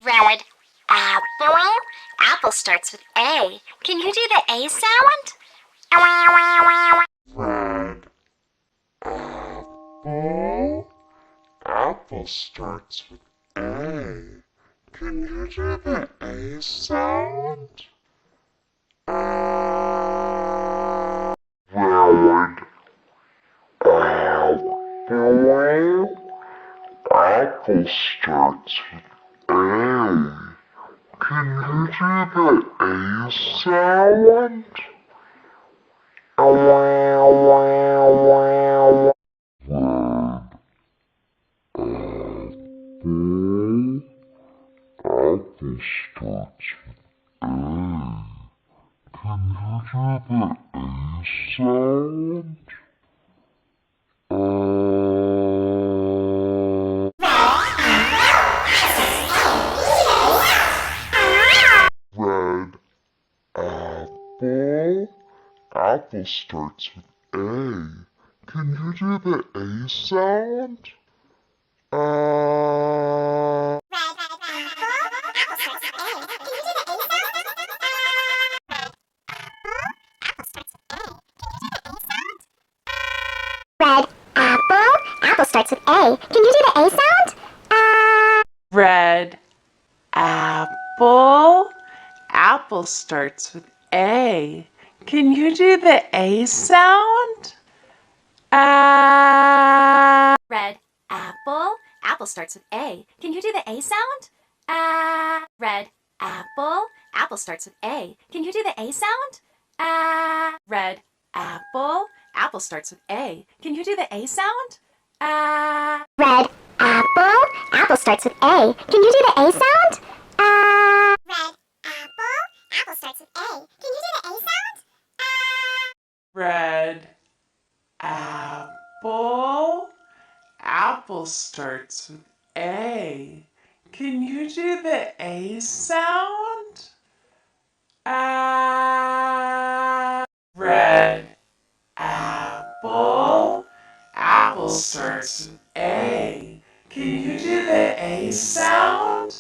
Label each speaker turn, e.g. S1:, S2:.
S1: Red apple. Apple starts with A. Can you do the A sound?
S2: Red apple. Apple starts with A. Can you do the A sound? Red apple. Apple starts with A. Can you do the A sound? Apple starts with A. Can you do the A sound? Red apple. Apple starts with A. Can you do the A sound?
S1: Red apple. Apple starts with A. Can you do the A sound?
S3: Red apple. Apple starts with A. Can you do the A sound?
S1: Red apple. Apple starts with A. Can you do the A sound? Red apple. Apple starts with A. Can you do the A sound? Red apple. Apple starts with A. Can you do the A sound? Red apple. Apple starts with A. Can you do the A sound? Red apple. Apple starts with A. Can you do the A sound?
S3: Red apple. Apple starts with A. Can you do the A sound? Red apple. Apple starts with A. Can you do the A sound?